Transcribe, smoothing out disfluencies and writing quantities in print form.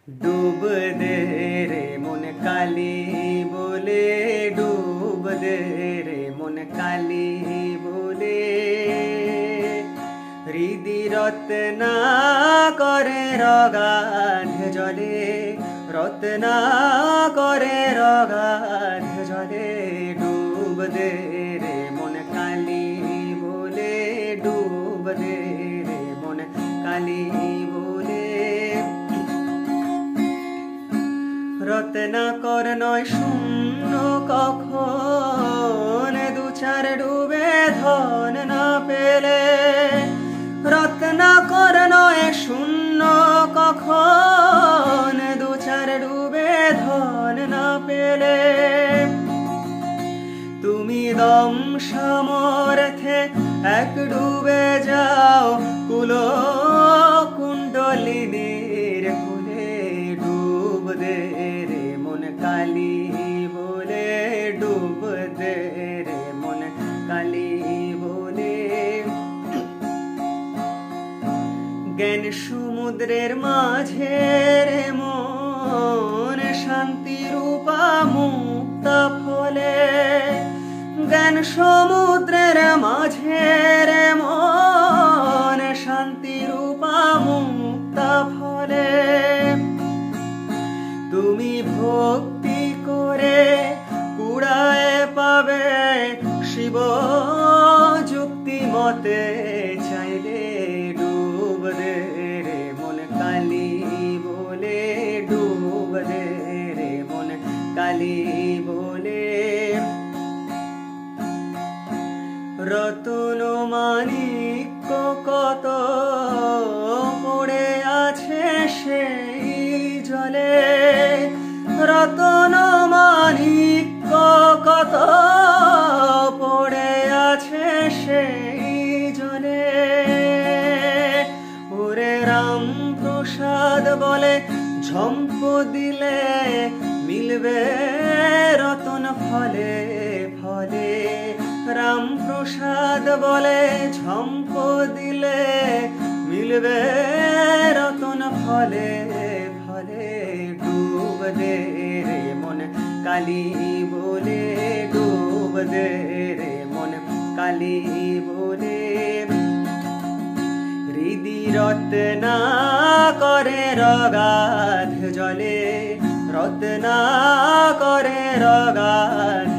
डूब दे रे मन काली बोले, डूब दे रे मन काली बोले। हृदि रत्ना करे रगाध जले, रत्ना करे रगाध जले। डूब दे रे मन काली बोले, डूब दे रे मन काली बोले। রত্নাকর নয় শূন্য কখন, দু চার ডুবে ধন না পেলে। রত্নাকর নয় শূন্য কখন, দু চার ডুবে ধন না পেলে। তুমি দম সামর্থ্যে এক ডুবে যাও কুলো কুণ্ডলিনীর ফুলে। ডুব দে রে মন কালী বলে, ডুব দে রে মন কালী বলে। জ্ঞান সমুদ্রের মাঝে রে মন শান্তি রূপা মুক্তা ফলে। জ্ঞান সমুদ্রের মাঝে রে মন শান্তি রূপা মুক্তা ফলে। তুমি ভক্তি করে কুড়ায় পাবে শিব যুক্তি মতে চাইলে। ডুব দে রে মন কালী বলে, ডুব দে রে মন কালী বলে। রতন মানিক্য কত পড়ে আছে সেই জলে। রতন মানিক্য কত পড়ে আছে সেই জলে। ওরে রাম প্রসাদ বলে ঝম্প দিলে মিলবে রতন ফলে ফলে। রাম প্রসাদ বলে ঝম্প দিলে মিলবে রতন ফলে ফলে। ডুব দে রে মন কালী বলে, ডুব দে রে মন কালী বলে। হৃদি রত্না করে রগাধ জলে, রত্না করে রগাধ